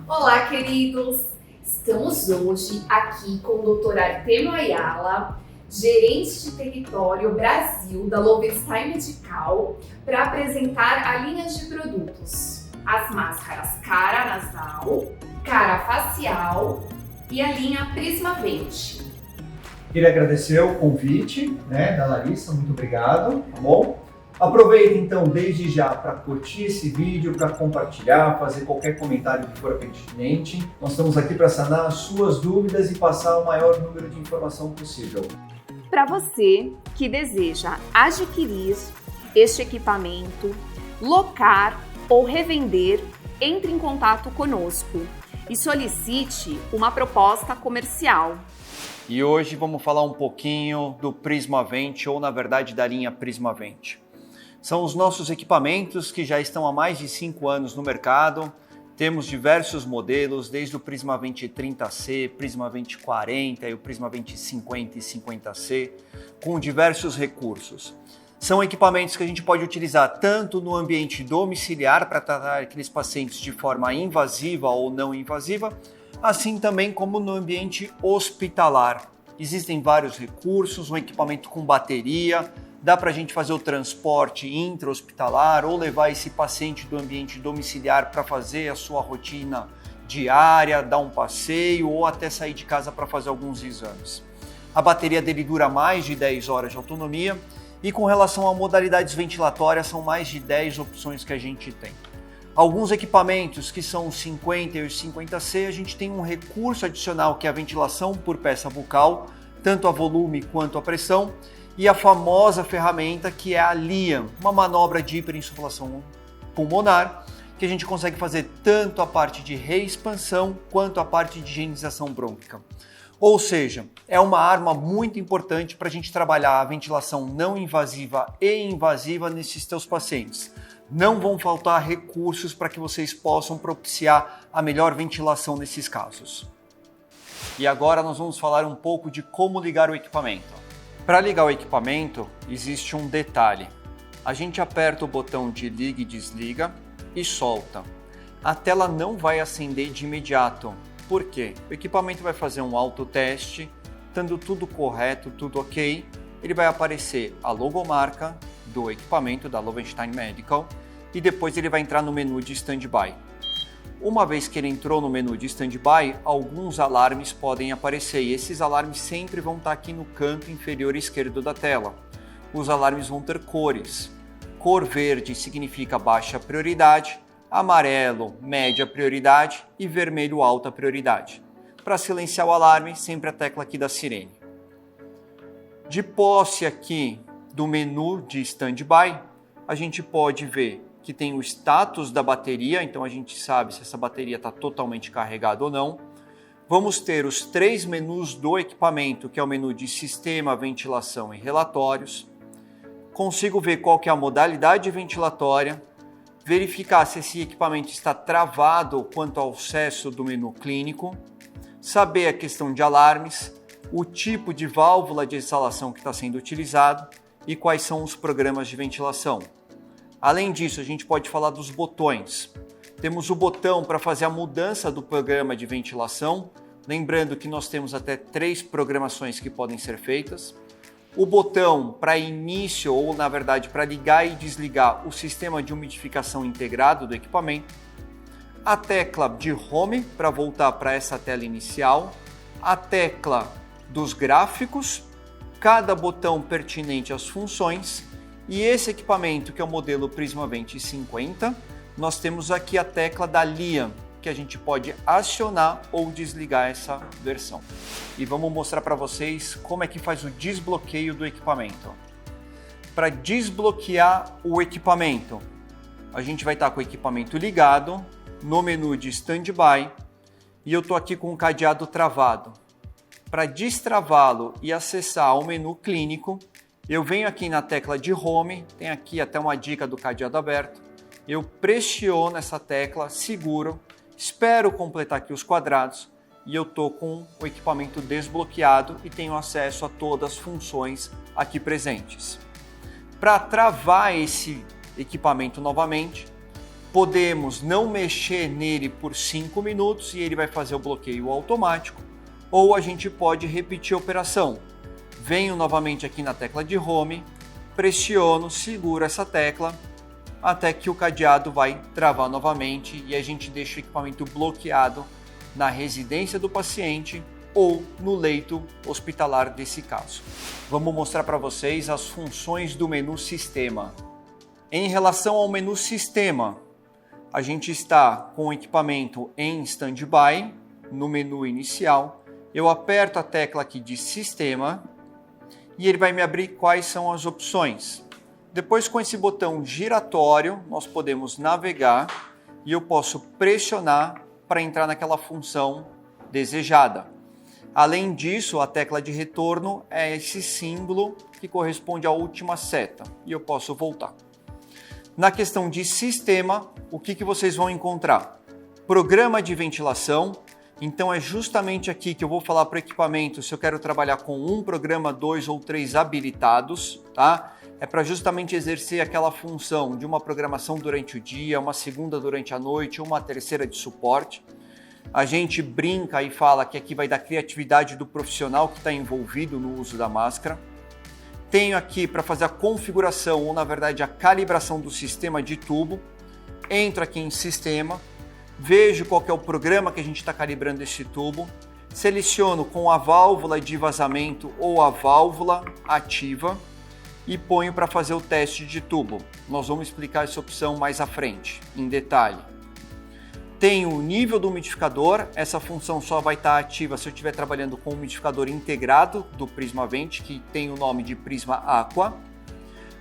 Olá, queridos! Estamos hoje aqui com o Dr. Artemio Ayala, gerente de território Brasil da Lowenstein Medical, para apresentar a linha de produtos, as máscaras cara nasal, cara facial e a linha Prisma20. Queria agradecer o convite, da Larissa, muito obrigado, tá bom? Aproveita então desde já para curtir esse vídeo, para compartilhar, fazer qualquer comentário que for pertinente. Nós estamos aqui para sanar as suas dúvidas e passar o maior número de informação possível. Para você que deseja adquirir este equipamento, locar ou revender, entre em contato conosco e solicite uma proposta comercial. E hoje vamos falar um pouquinho do Prisma20, ou na verdade da linha Prisma20. São os nossos equipamentos que já estão há mais de 5 anos no mercado. Temos diversos modelos, desde o Prisma20 30C, Prisma20 40 e o Prisma20 50 e 50C, com diversos recursos. São equipamentos que a gente pode utilizar tanto no ambiente domiciliar para tratar aqueles pacientes de forma invasiva ou não invasiva, assim também como no ambiente hospitalar. Existem vários recursos, um equipamento com bateria, dá para a gente fazer o transporte intra-hospitalar ou levar esse paciente do ambiente domiciliar para fazer a sua rotina diária, dar um passeio ou até sair de casa para fazer alguns exames. A bateria dele dura mais de 10 horas de autonomia e com relação a modalidades ventilatórias são mais de 10 opções que a gente tem. Alguns equipamentos que são os 50 e os 50C, a gente tem um recurso adicional que é a ventilação por peça bucal, tanto a volume quanto a pressão, e a famosa ferramenta que é a LIAM, uma manobra de hiperinsuflação pulmonar, que a gente consegue fazer tanto a parte de reexpansão quanto a parte de higienização brônquica. Ou seja, é uma arma muito importante para a gente trabalhar a ventilação não invasiva e invasiva nesses teus pacientes. Não vão faltar recursos para que vocês possam propiciar a melhor ventilação nesses casos. E agora nós vamos falar um pouco de como ligar o equipamento. Para ligar o equipamento, existe um detalhe. A gente aperta o botão de liga e desliga e solta. A tela não vai acender de imediato. Por quê? O equipamento vai fazer um autoteste, estando tudo correto, tudo ok, ele vai aparecer a logomarca do equipamento da Lowenstein Medical e depois ele vai entrar no menu de standby. Uma vez que ele entrou no menu de standby, alguns alarmes podem aparecer e esses alarmes sempre vão estar aqui no canto inferior esquerdo da tela. Os alarmes vão ter cores. Cor verde significa baixa prioridade, amarelo, média prioridade e vermelho, alta prioridade. Para silenciar o alarme, sempre a tecla aqui da sirene. De posse aqui do menu de standby, a gente pode ver que tem o status da bateria, então a gente sabe se essa bateria está totalmente carregada ou não. Vamos ter os 3 menus do equipamento, que é o menu de sistema, ventilação e relatórios. Consigo ver qual que é a modalidade ventilatória, verificar se esse equipamento está travado quanto ao acesso do menu clínico, saber a questão de alarmes, o tipo de válvula de exalação que está sendo utilizado e quais são os programas de ventilação. Além disso, a gente pode falar dos botões. Temos o botão para fazer a mudança do programa de ventilação, lembrando que nós temos até 3 programações que podem ser feitas. O botão para início, ou na verdade para ligar e desligar o sistema de umidificação integrado do equipamento. A tecla de Home para voltar para essa tela inicial. A tecla dos gráficos, cada botão pertinente às funções. E esse equipamento, que é o modelo Prisma20 50, nós temos aqui a tecla da LIAM, que a gente pode acionar ou desligar essa versão. E vamos mostrar para vocês como é que faz o desbloqueio do equipamento. Para desbloquear o equipamento, a gente vai estar com o equipamento ligado, no menu de standby, e eu estou aqui com o cadeado travado. Para destravá-lo e acessar ao menu clínico, eu venho aqui na tecla de Home, tem aqui até uma dica do cadeado aberto, eu pressiono essa tecla, seguro, espero completar aqui os quadrados e eu estou com o equipamento desbloqueado e tenho acesso a todas as funções aqui presentes. Para travar esse equipamento novamente, podemos não mexer nele por 5 minutos e ele vai fazer o bloqueio automático, ou a gente pode repetir a operação. Venho novamente aqui na tecla de Home, pressiono, seguro essa tecla, até que o cadeado vai travar novamente e a gente deixa o equipamento bloqueado na residência do paciente ou no leito hospitalar desse caso. Vamos mostrar para vocês as funções do menu Sistema. Em relação ao menu Sistema, a gente está com o equipamento em Standby, no menu inicial. Eu aperto a tecla aqui de Sistema e ele vai me abrir quais são as opções. Depois, com esse botão giratório, nós podemos navegar e eu posso pressionar para entrar naquela função desejada. Além disso, a tecla de retorno é esse símbolo que corresponde à última seta e eu posso voltar. Na questão de sistema, o que vocês vão encontrar? Programa de ventilação. Então é justamente aqui que eu vou falar para o equipamento se eu quero trabalhar com um programa, 2 ou 3 habilitados, tá? É para justamente exercer aquela função de uma programação durante o dia, uma segunda durante a noite, uma terceira de suporte. A gente brinca e fala que aqui vai dar criatividade do profissional que está envolvido no uso da máscara. Tenho aqui para fazer a configuração, ou na verdade a calibração do sistema de tubo. Entro aqui em Sistema, vejo qual que é o programa que a gente está calibrando esse tubo, seleciono com a válvula de vazamento ou a válvula ativa e ponho para fazer o teste de tubo. Nós vamos explicar essa opção mais à frente, em detalhe. Tem o nível do umidificador, essa função só vai estar ativa se eu estiver trabalhando com o umidificador integrado do Prisma Vent, que tem o nome de Prisma Aqua.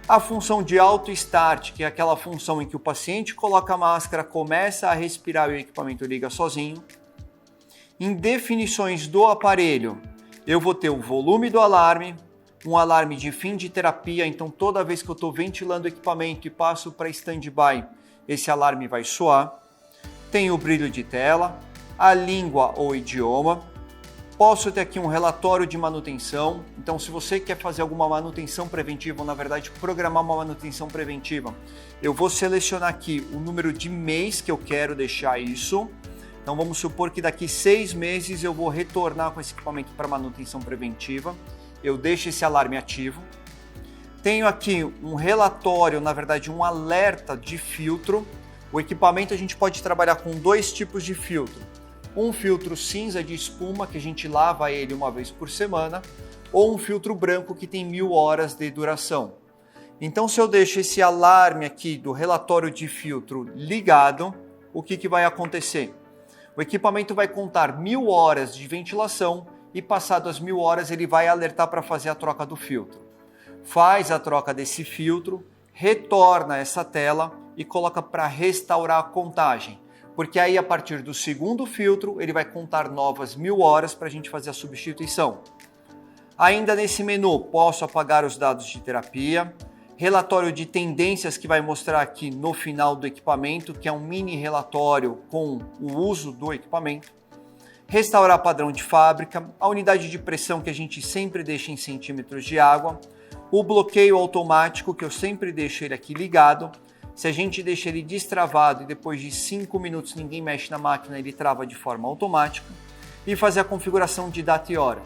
A função de Auto Start, que é aquela função em que o paciente coloca a máscara, começa a respirar e o equipamento liga sozinho. Em definições do aparelho, eu vou ter o volume do alarme, um alarme de fim de terapia, então toda vez que eu estou ventilando o equipamento e passo para standby, esse alarme vai soar. Tem o brilho de tela, a língua ou idioma. Posso ter aqui um relatório de manutenção. Então, se você quer fazer alguma manutenção preventiva, ou na verdade programar uma manutenção preventiva, eu vou selecionar aqui o número de mês que eu quero deixar isso. Então, vamos supor que daqui 6 meses eu vou retornar com esse equipamento para manutenção preventiva. Eu deixo esse alarme ativo. Tenho aqui um relatório, na verdade um alerta de filtro. O equipamento a gente pode trabalhar com 2 tipos de filtro. Um filtro cinza de espuma, que a gente lava ele uma vez por semana, ou um filtro branco que tem 1000 horas de duração. Então, se eu deixo esse alarme aqui do relatório de filtro ligado, o que vai acontecer? O equipamento vai contar 1000 horas de ventilação e, passado as 1000 horas, ele vai alertar para fazer a troca do filtro. Faz a troca desse filtro, retorna essa tela e coloca para restaurar a contagem, porque aí a partir do segundo filtro ele vai contar novas 1000 horas para a gente fazer a substituição. Ainda nesse menu posso apagar os dados de terapia, relatório de tendências que vai mostrar aqui no final do equipamento, que é um mini relatório com o uso do equipamento, restaurar padrão de fábrica, a unidade de pressão que a gente sempre deixa em centímetros de água, o bloqueio automático que eu sempre deixo ele aqui ligado. Se a gente deixa ele destravado e depois de 5 minutos ninguém mexe na máquina, ele trava de forma automática. E fazer a configuração de data e hora.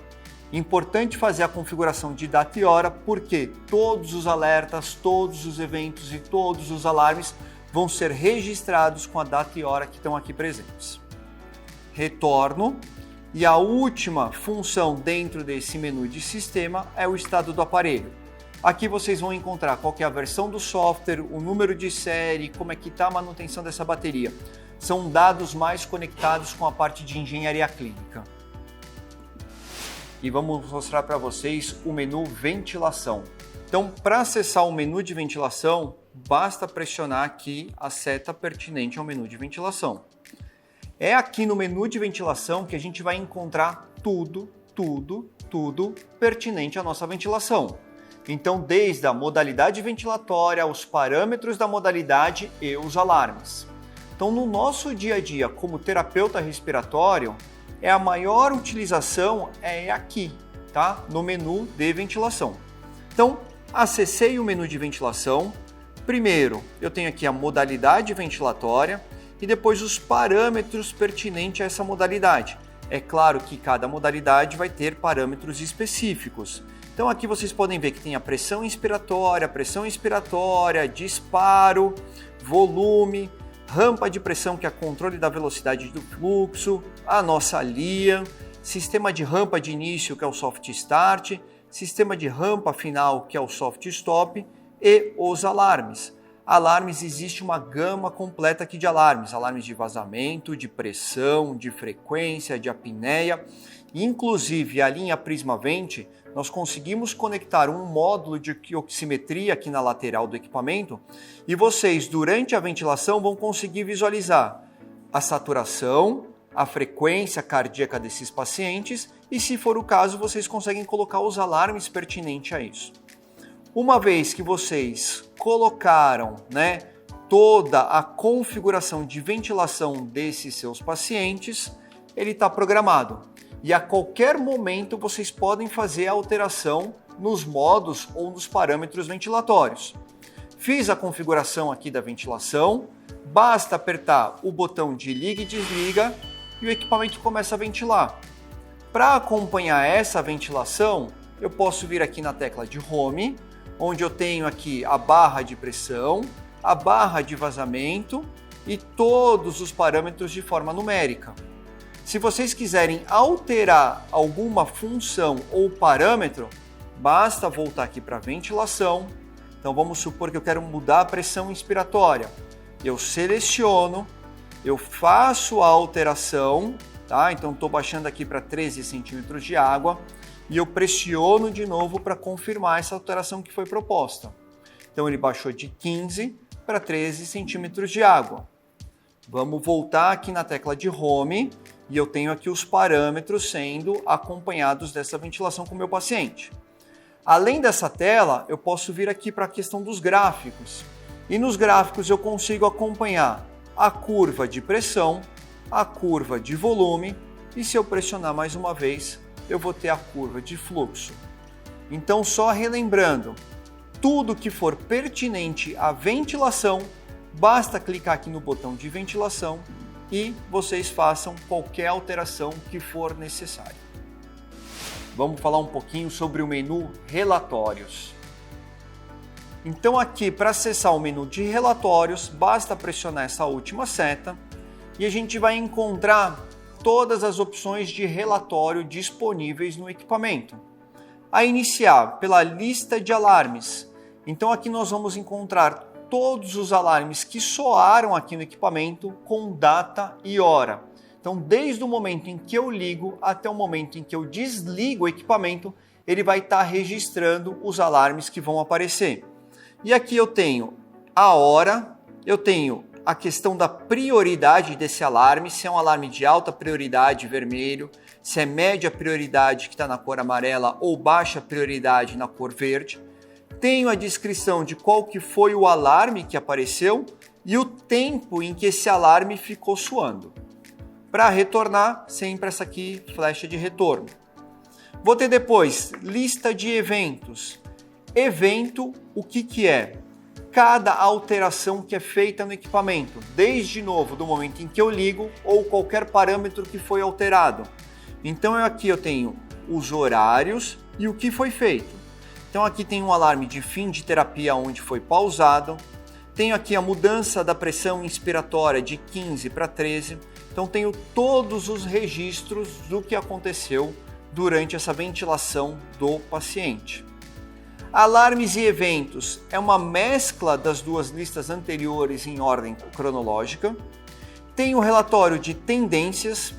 Importante fazer a configuração de data e hora porque todos os alertas, todos os eventos e todos os alarmes vão ser registrados com a data e hora que estão aqui presentes. Retorno. E a última função dentro desse menu de sistema é o estado do aparelho. Aqui vocês vão encontrar qual que é a versão do software, o número de série, como é que está a manutenção dessa bateria. São dados mais conectados com a parte de engenharia clínica. E vamos mostrar para vocês o menu ventilação. Então, para acessar o menu de ventilação, basta pressionar aqui a seta pertinente ao menu de ventilação. É aqui no menu de ventilação que a gente vai encontrar tudo pertinente à nossa ventilação. Então, desde a modalidade ventilatória, os parâmetros da modalidade e os alarmes. Então, no nosso dia a dia, como terapeuta respiratório, a maior utilização é aqui, tá? No menu de ventilação. Então, acessei o menu de ventilação, Primeiro, eu tenho aqui a modalidade ventilatória e depois os parâmetros pertinentes a essa modalidade. É claro que cada modalidade vai ter parâmetros específicos. Então aqui vocês podem ver que tem a pressão inspiratória, disparo, volume, rampa de pressão, que é controle da velocidade do fluxo, a nossa LIA, sistema de rampa de início, que é o soft start, sistema de rampa final, que é o soft stop, e os alarmes. Alarmes, existe uma gama completa aqui de alarmes. Alarmes de vazamento, de pressão, de frequência, de apneia. Inclusive, a linha PrismaVent, nós conseguimos conectar um módulo de oximetria aqui na lateral do equipamento e vocês, durante a ventilação, vão conseguir visualizar a saturação, a frequência cardíaca desses pacientes e, se for o caso, vocês conseguem colocar os alarmes pertinentes a isso. Uma vez que vocês colocaram, toda a configuração de ventilação desses seus pacientes, ele está programado. E a qualquer momento vocês podem fazer a alteração nos modos ou nos parâmetros ventilatórios. Fiz a configuração aqui da ventilação, basta apertar o botão de liga e desliga e o equipamento começa a ventilar. Para acompanhar essa ventilação, eu posso vir aqui na tecla de Home, onde eu tenho aqui a barra de pressão, a barra de vazamento e todos os parâmetros de forma numérica. Se vocês quiserem alterar alguma função ou parâmetro, basta voltar aqui para a ventilação. Então vamos supor que eu quero mudar a pressão inspiratória. Eu seleciono, eu faço a alteração, tá? Então estou baixando aqui para 13 centímetros de água e eu pressiono de novo para confirmar essa alteração que foi proposta. Então ele baixou de 15 para 13 centímetros de água. Vamos voltar aqui na tecla de Home e eu tenho aqui os parâmetros sendo acompanhados dessa ventilação com o meu paciente. Além dessa tela, eu posso vir aqui para a questão dos gráficos. E nos gráficos eu consigo acompanhar a curva de pressão, a curva de volume e, se eu pressionar mais uma vez, eu vou ter a curva de fluxo. Então, só relembrando, tudo que for pertinente à ventilação, basta clicar aqui no botão de ventilação e vocês façam qualquer alteração que for necessária. Vamos falar um pouquinho sobre o menu Relatórios. Então aqui, para acessar o menu de Relatórios, basta pressionar essa última seta e a gente vai encontrar todas as opções de relatório disponíveis no equipamento. A iniciar pela lista de alarmes. Então aqui nós vamos encontrar todos os alarmes que soaram aqui no equipamento com data e hora. Então, desde o momento em que eu ligo até o momento em que eu desligo o equipamento, ele vai estar registrando os alarmes que vão aparecer. E aqui eu tenho a hora, eu tenho a questão da prioridade desse alarme, se é um alarme de alta prioridade, vermelho, se é média prioridade, que está na cor amarela, ou baixa prioridade, na cor verde. Tenho a descrição de qual que foi o alarme que apareceu e o tempo em que esse alarme ficou soando. Para retornar, sempre essa aqui, flecha de retorno. Vou ter depois lista de eventos. Evento, o que é? Cada alteração que é feita no equipamento, desde novo do momento em que eu ligo ou qualquer parâmetro que foi alterado. Então aqui eu tenho os horários e o que foi feito. Então aqui tem um alarme de fim de terapia onde foi pausado. Tenho aqui a mudança da pressão inspiratória de 15 para 13. Então tenho todos os registros do que aconteceu durante essa ventilação do paciente. Alarmes e eventos é uma mescla das duas listas anteriores em ordem cronológica. Tem o relatório de tendências.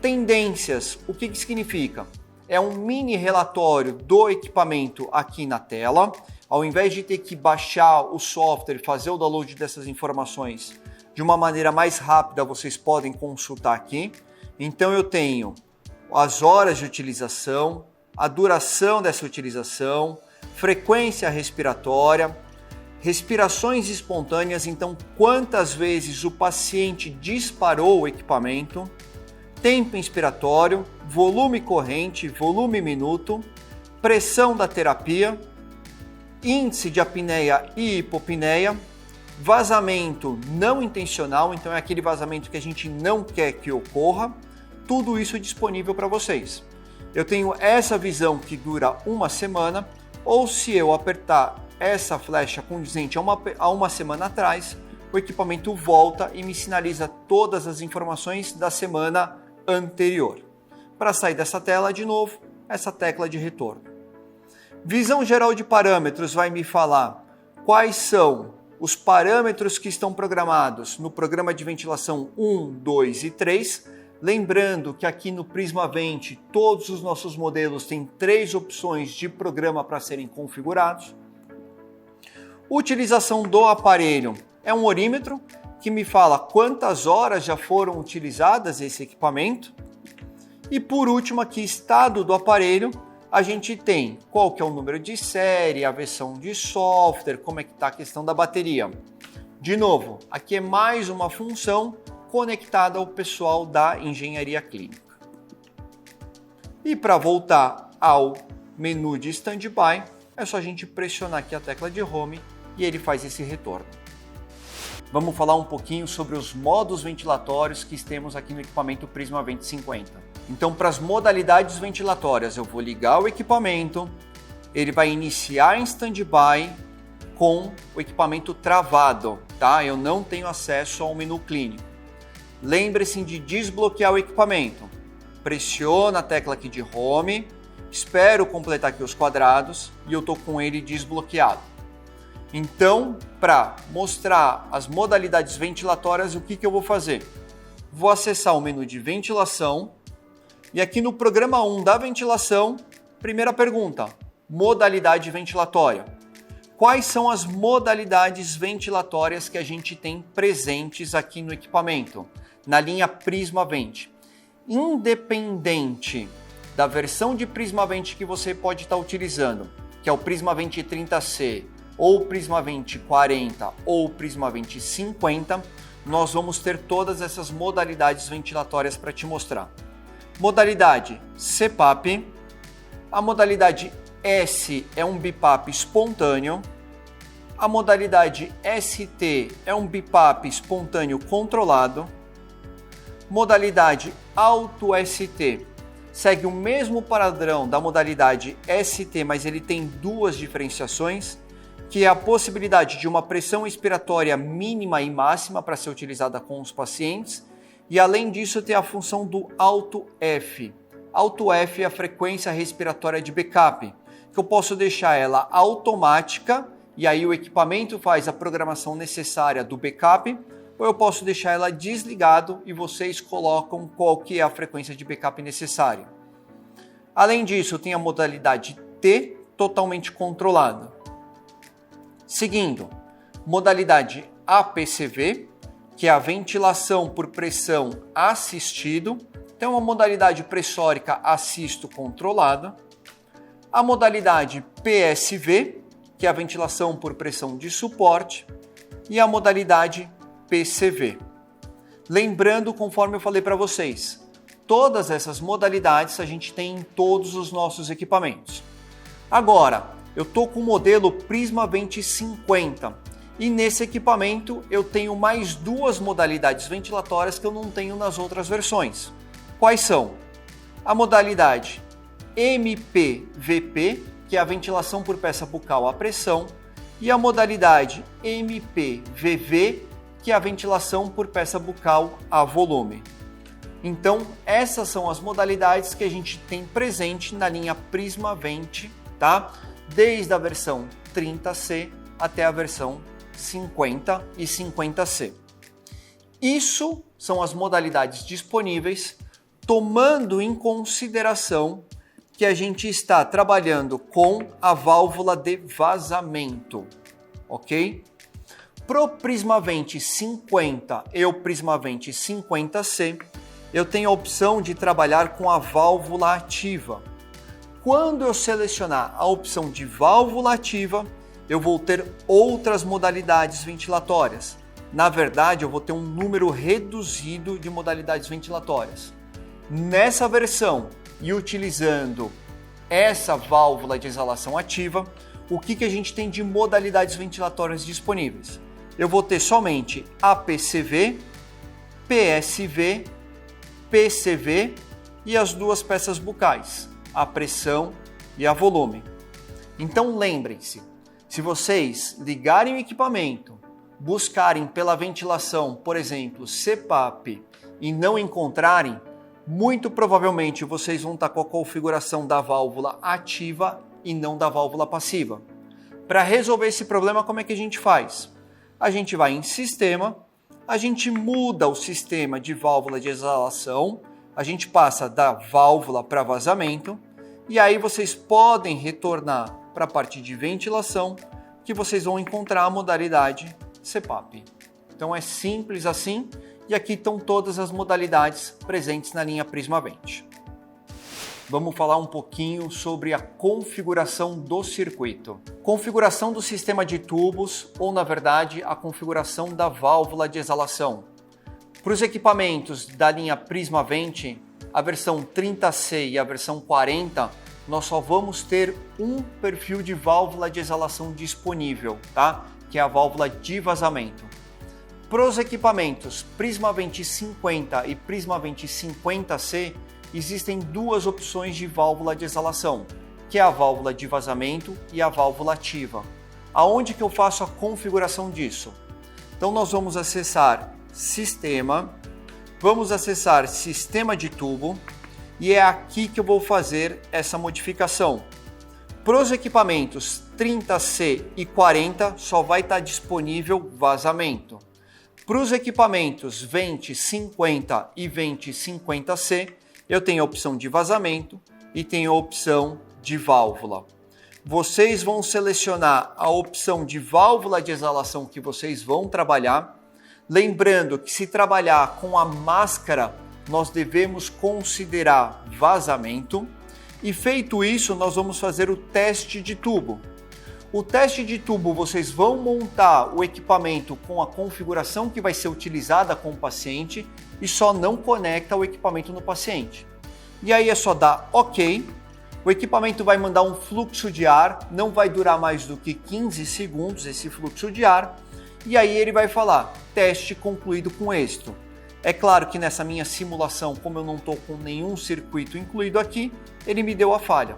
Tendências, o que significa? É um mini relatório do equipamento aqui na tela. Ao invés de ter que baixar o software e fazer o download dessas informações de uma maneira mais rápida, vocês podem consultar aqui. Então eu tenho as horas de utilização, a duração dessa utilização, frequência respiratória, respirações espontâneas, então quantas vezes o paciente disparou o equipamento, tempo inspiratório, volume corrente, volume minuto, pressão da terapia, índice de apneia e hipopneia, vazamento não intencional, então é aquele vazamento que a gente não quer que ocorra, tudo isso é disponível para vocês. Eu tenho essa visão que dura uma semana, ou se eu apertar essa flecha condizente a uma semana atrás, o equipamento volta e me sinaliza todas as informações da semana anterior. Para sair dessa tela, de novo, essa tecla de retorno. Visão geral de parâmetros vai me falar quais são os parâmetros que estão programados no programa de ventilação 1, 2 e 3. Lembrando que aqui no PrismaVent todos os nossos modelos têm 3 opções de programa para serem configurados. Utilização do aparelho é um orímetro que me fala quantas horas já foram utilizadas esse equipamento. E por último aqui, estado do aparelho, a gente tem qual que é o número de série, a versão de software, como é que está a questão da bateria. De novo, aqui é mais uma função conectada ao pessoal da engenharia clínica. E para voltar ao menu de standby, é só a gente pressionar aqui a tecla de home e ele faz esse retorno. Vamos falar um pouquinho sobre os modos ventilatórios que temos aqui no equipamento PrismaVent 50. Então, para as modalidades ventilatórias, eu vou ligar o equipamento, ele vai iniciar em standby com o equipamento travado, tá? Eu não tenho acesso ao menu clínico. Lembre-se de desbloquear o equipamento. Pressiona a tecla aqui de home, espero completar aqui os quadrados e eu estou com ele desbloqueado. Então, para mostrar as modalidades ventilatórias, o que eu vou fazer? Vou acessar o menu de ventilação e aqui no programa 1 da ventilação, primeira pergunta, modalidade ventilatória. Quais são as modalidades ventilatórias que a gente tem presentes aqui no equipamento, na linha PrismaVent? Independente da versão de PrismaVent que você pode estar utilizando, que é o PrismaVent 30C, ou o PrismaVent 40 ou o PrismaVent 50, nós vamos ter todas essas modalidades ventilatórias para te mostrar. Modalidade CPAP, a modalidade S é um BiPAP espontâneo, a modalidade ST é um BiPAP espontâneo controlado, modalidade Auto-ST segue o mesmo padrão da modalidade ST, mas ele tem 2 diferenciações, que é a possibilidade de uma pressão expiratória mínima e máxima para ser utilizada com os pacientes, e além disso tem a função do Auto-F. Auto-F é a frequência respiratória de backup, que eu posso deixar ela automática, e aí o equipamento faz a programação necessária do backup, ou eu posso deixar ela desligado e vocês colocam qual que é a frequência de backup necessária. Além disso, tem a modalidade T, totalmente controlada. Seguindo, modalidade APCV, que é a ventilação por pressão assistido, tem uma modalidade pressórica assisto controlada, a modalidade PSV, que é a ventilação por pressão de suporte, e a modalidade PCV. Lembrando, conforme eu falei para vocês, todas essas modalidades a gente tem em todos os nossos equipamentos. Agora, eu estou com o modelo PrismaVent 50 e nesse equipamento eu tenho mais 2 modalidades ventilatórias que eu não tenho nas outras versões. Quais são? A modalidade MPVP, que é a ventilação por peça bucal à pressão, e a modalidade MPVV, que é a ventilação por peça bucal a volume. Então, essas são as modalidades que a gente tem presente na linha PrismaVent, tá? Desde a versão 30C até a versão 50 e 50C. Isso são as modalidades disponíveis, tomando em consideração que a gente está trabalhando com a válvula de vazamento, ok? Pro PrismaVent 50 e o PrismaVent 50C, eu tenho a opção de trabalhar com a válvula ativa. Quando eu selecionar a opção de válvula ativa, eu vou ter outras modalidades ventilatórias. Na verdade, eu vou ter um número reduzido de modalidades ventilatórias. Nessa versão e utilizando essa válvula de exalação ativa, o que a gente tem de modalidades ventilatórias disponíveis? eu vou ter somente APCV, PSV, PCV e as duas peças bucais, a pressão e a volume. Então lembrem-se, se vocês ligarem o equipamento, buscarem pela ventilação, por exemplo, CPAP, e não encontrarem, muito provavelmente vocês vão estar com a configuração da válvula ativa e não da válvula passiva. Para resolver esse problema, como é que a gente faz? A gente vai em sistema, a gente muda o sistema de válvula de exalação, a gente passa da válvula para vazamento, e aí vocês podem retornar para a parte de ventilação, que vocês vão encontrar a modalidade CPAP. Então é simples assim, e aqui estão todas as modalidades presentes na linha PrismaVent. Vamos falar um pouquinho sobre a configuração do circuito. Configuração do sistema de tubos, ou na verdade a configuração da válvula de exalação. Para os equipamentos da linha PrismaVent, a versão 30C e a versão 40, nós só vamos ter um perfil de válvula de exalação disponível, tá? Que é a válvula de vazamento. Para os equipamentos PrismaVent 50 e PrismaVent 50C, existem duas opções de válvula de exalação, que é a válvula de vazamento e a válvula ativa. Aonde que eu faço a configuração disso? Então nós vamos acessar Sistema, vamos acessar Sistema de tubo e é aqui que eu vou fazer essa modificação. Para os equipamentos 30C e 40 só vai estar disponível vazamento. Para os equipamentos Vent 50 e Vent 50C, eu tenho a opção de vazamento e tenho a opção de válvula. Vocês vão selecionar a opção de válvula de exalação que vocês vão trabalhar. Lembrando que se trabalhar com a máscara, nós devemos considerar vazamento. E feito isso, nós vamos fazer o teste de tubo. O teste de tubo, vocês vão montar o equipamento com a configuração que vai ser utilizada com o paciente e só não conecta o equipamento no paciente. E aí é só dar OK. O equipamento vai mandar um fluxo de ar, não vai durar mais do que 15 segundos esse fluxo de ar. E aí ele vai falar, teste concluído com êxito. É claro que nessa minha simulação, como eu não estou com nenhum circuito incluído aqui, ele me deu a falha.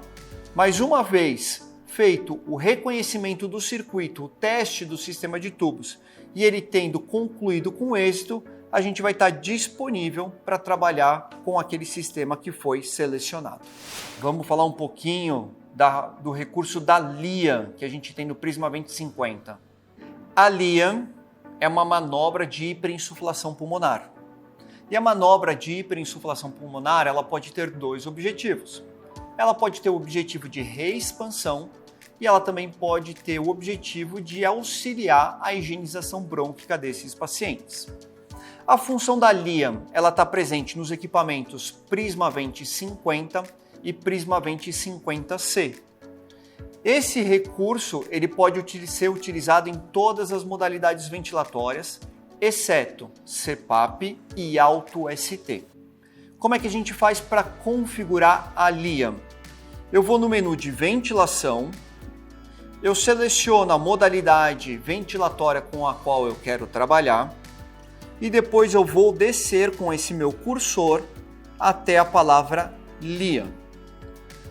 Mas uma vez feito o reconhecimento do circuito, o teste do sistema de tubos, e ele tendo concluído com êxito, a gente vai estar disponível para trabalhar com aquele sistema que foi selecionado. Vamos falar um pouquinho do recurso da LIAN, que a gente tem no PrismaVent 50. A LIAN é uma manobra de hiperinsuflação pulmonar. E a manobra de hiperinsuflação pulmonar, ela pode ter dois objetivos. Ela pode ter o objetivo de reexpansão e ela também pode ter o objetivo de auxiliar a higienização brônquica desses pacientes. A função da LIAN, ela está presente nos equipamentos PrismaVent 50 e PrismaVent 50C. Esse recurso ele pode ser utilizado em todas as modalidades ventilatórias, exceto CPAP e Alto ST. Como é que a gente faz para configurar a LIAN? Eu vou no menu de ventilação, eu seleciono a modalidade ventilatória com a qual eu quero trabalhar e depois eu vou descer com esse meu cursor até a palavra LIAN.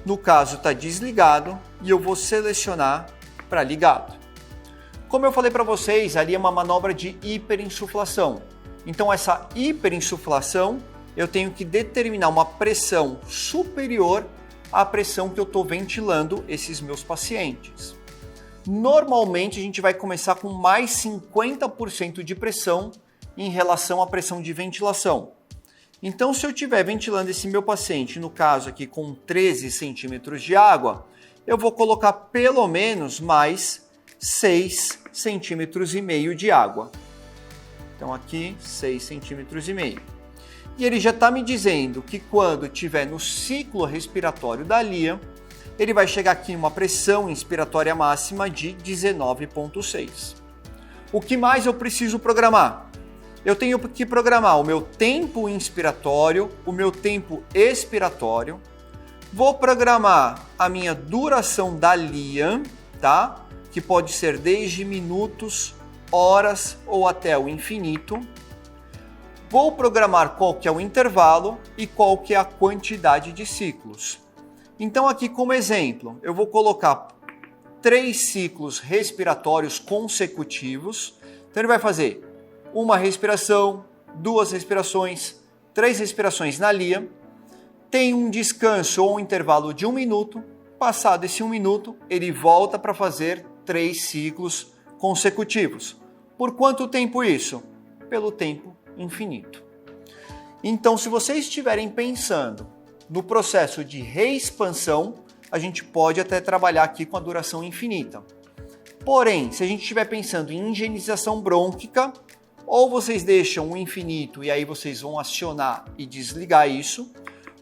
No caso está desligado e eu vou selecionar para ligado. Como eu falei para vocês, ali é uma manobra de hiperinsuflação. Então essa hiperinsuflação eu tenho que determinar uma pressão superior à pressão que eu estou ventilando esses meus pacientes. Normalmente a gente vai começar com mais 50% de pressão em relação à pressão de ventilação. Então se eu estiver ventilando esse meu paciente, no caso aqui com 13 centímetros de água, eu vou colocar pelo menos mais 6,5 centímetros de água. Então aqui 6,5 centímetros. E ele já está me dizendo que quando estiver no ciclo respiratório da LIAN, ele vai chegar aqui em uma pressão inspiratória máxima de 19,6. O que mais eu preciso programar? Eu tenho que programar o meu tempo inspiratório, o meu tempo expiratório. Vou programar a minha duração da LIAN, tá? Que pode ser desde minutos horas ou até o infinito. Vou programar qual que é o intervalo e qual que é a quantidade de ciclos. Então aqui como exemplo, eu vou colocar 3 ciclos respiratórios consecutivos. Então ele vai fazer uma respiração, 2 respirações, 3 respirações na LIA. Tem um descanso ou um intervalo de 1 minuto. Passado esse 1 minuto, ele volta para fazer 3 ciclos consecutivos. Por quanto tempo isso? Pelo tempo infinito. Então, se vocês estiverem pensando no processo de reexpansão, a gente pode até trabalhar aqui com a duração infinita. Porém, se a gente estiver pensando em higienização brônquica, ou vocês deixam o infinito e aí vocês vão acionar e desligar isso,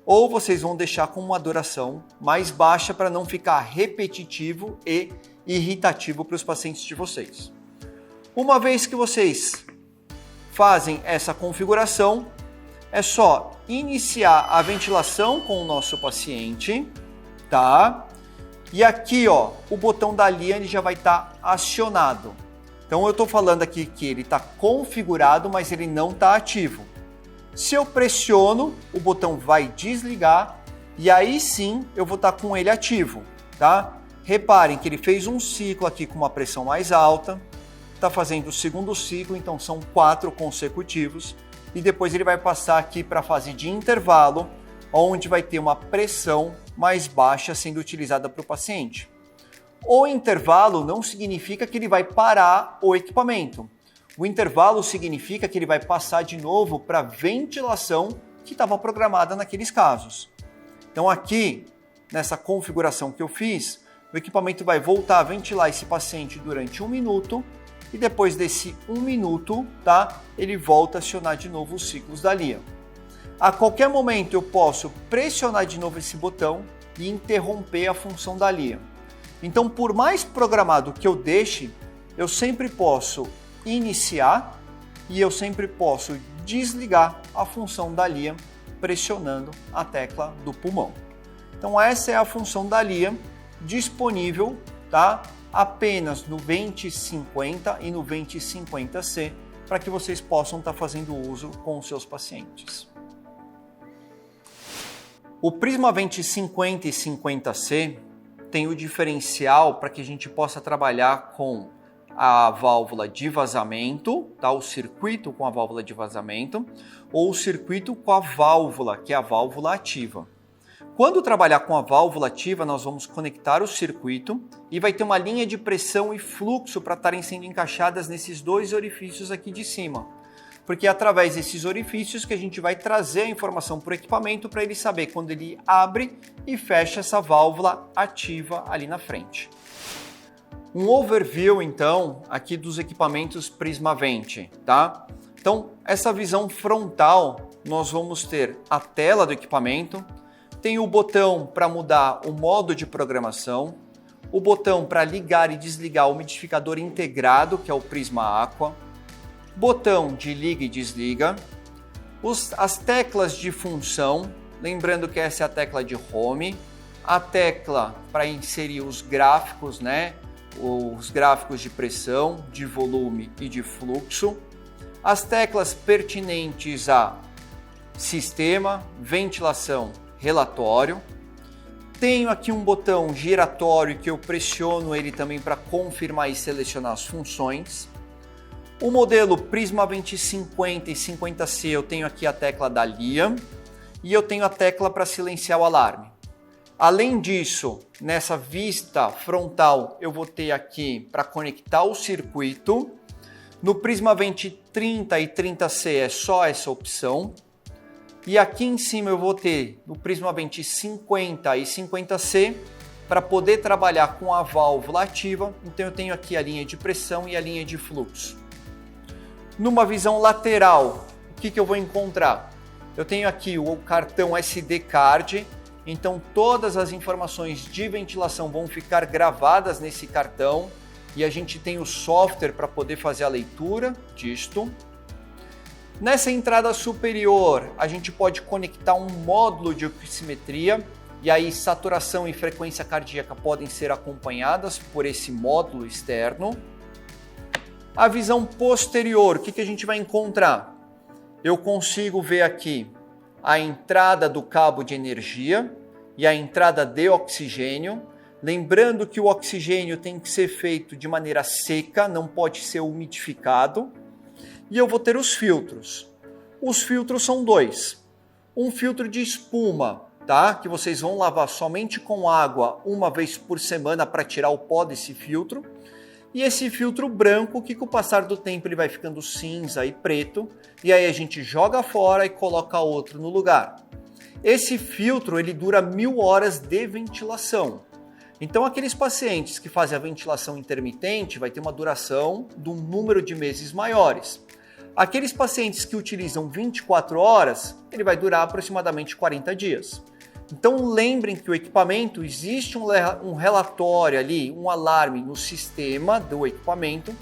ou vocês vão deixar com uma duração mais baixa para não ficar repetitivo e irritativo para os pacientes de vocês. Uma vez que vocês fazem essa configuração, é só iniciar a ventilação com o nosso paciente, tá? E aqui, ó, o botão da LIA ele já vai estar acionado. Então eu estou falando aqui que ele está configurado, mas ele não está ativo. Se eu pressiono, o botão vai desligar e aí sim eu vou estar com ele ativo, tá? Reparem que ele fez um ciclo aqui com uma pressão mais alta, está fazendo o segundo ciclo, então são 4 consecutivos, e depois ele vai passar aqui para a fase de intervalo, onde vai ter uma pressão mais baixa sendo utilizada para o paciente. O intervalo não significa que ele vai parar o equipamento. O intervalo significa que ele vai passar de novo para a ventilação que estava programada naqueles casos. Então aqui, nessa configuração que eu fiz, o equipamento vai voltar a ventilar esse paciente durante 1 minuto e depois desse 1 minuto, tá, ele volta a acionar de novo os ciclos da LIA. A qualquer momento eu posso pressionar de novo esse botão e interromper a função da LIA. Então, por mais programado que eu deixe, eu sempre posso iniciar e eu sempre posso desligar a função da LIA pressionando a tecla do pulmão. Então essa é a função da LIA disponível, tá? Apenas no 2050 e no 2050C para que vocês possam estar fazendo uso com os seus pacientes. O Prisma 2050 e 50C tem o diferencial para que a gente possa trabalhar com a válvula de vazamento, tá? O circuito com a válvula de vazamento, ou o circuito com a válvula, que é a válvula ativa. Quando trabalhar com a válvula ativa, nós vamos conectar o circuito e vai ter uma linha de pressão e fluxo para estarem sendo encaixadas nesses 2 orifícios aqui de cima. Porque é através desses orifícios que a gente vai trazer a informação para o equipamento para ele saber quando ele abre e fecha essa válvula ativa ali na frente. Um overview, então, aqui dos equipamentos Prisma Vent, tá? Então, essa visão frontal, nós vamos ter a tela do equipamento, tem o botão para mudar o modo de programação, o botão para ligar e desligar o umidificador integrado, que é o Prisma Aqua, botão de liga e desliga, as teclas de função, lembrando que essa é a tecla de home, a tecla para inserir os gráficos, né? Os gráficos de pressão, de volume e de fluxo, as teclas pertinentes a sistema, ventilação, relatório. Tenho aqui um botão giratório que eu pressiono ele também para confirmar e selecionar as funções. O modelo Prisma 2050 e 50C eu tenho aqui a tecla da LIA e eu tenho a tecla para silenciar o alarme. Além disso, nessa vista frontal, eu vou ter aqui para conectar o circuito. No Prisma Vent 30 e 30C é só essa opção. E aqui em cima eu vou ter no Prisma Vent 50 e 50C para poder trabalhar com a válvula ativa. Então eu tenho aqui a linha de pressão e a linha de fluxo. Numa visão lateral, o que eu vou encontrar? Eu tenho aqui o cartão SD Card. Então todas as informações de ventilação vão ficar gravadas nesse cartão e a gente tem o software para poder fazer a leitura disto. Nessa entrada superior a gente pode conectar um módulo de oximetria e aí saturação e frequência cardíaca podem ser acompanhadas por esse módulo externo. A visão posterior, o que a gente vai encontrar? Eu consigo ver aqui a entrada do cabo de energia e a entrada de oxigênio. Lembrando que o oxigênio tem que ser feito de maneira seca, não pode ser umidificado. E eu vou ter os filtros. Os filtros são dois. Um filtro de espuma, tá? Que vocês vão lavar somente com água uma vez por semana para tirar o pó desse filtro. E esse filtro branco, que com o passar do tempo ele vai ficando cinza e preto, e aí a gente joga fora e coloca outro no lugar. Esse filtro ele dura 1000 horas de ventilação. Então aqueles pacientes que fazem a ventilação intermitente vai ter uma duração de um número de meses maiores. Aqueles pacientes que utilizam 24 horas, ele vai durar aproximadamente 40 dias. Então lembrem que o equipamento, existe um relatório ali, um alarme no sistema do equipamento,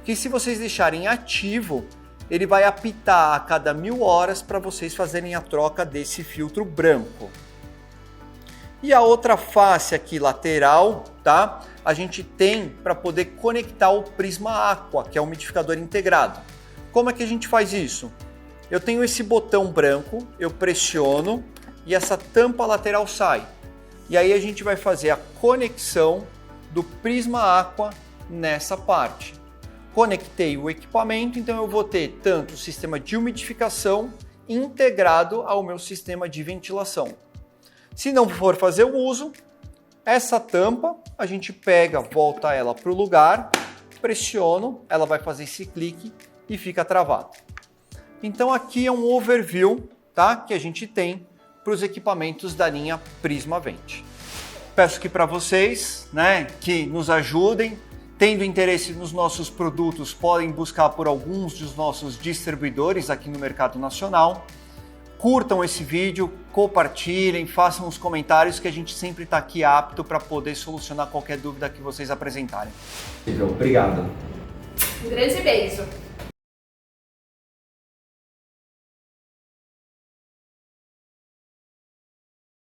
que se vocês deixarem ativo, ele vai apitar a cada 1000 horas para vocês fazerem a troca desse filtro branco. E a outra face aqui lateral, tá? A gente tem para poder conectar o Prisma Aqua, que é o umidificador integrado. Como é que a gente faz isso? Eu tenho esse botão branco, eu pressiono e essa tampa lateral sai. E aí a gente vai fazer a conexão do Prisma Aqua nessa parte. Conectei o equipamento, então eu vou ter tanto o sistema de umidificação integrado ao meu sistema de ventilação. Se não for fazer o uso, essa tampa a gente pega, volta ela para o lugar, pressiono, ela vai fazer esse clique e fica travado. Então aqui é um overview, tá, que a gente tem para os equipamentos da linha Prisma Vent. Peço que para vocês, que nos ajudem, tendo interesse nos nossos produtos, podem buscar por alguns dos nossos distribuidores aqui no mercado nacional. Curtam esse vídeo, compartilhem, façam os comentários que a gente sempre está aqui apto para poder solucionar qualquer dúvida que vocês apresentarem. Obrigado. Um grande beijo.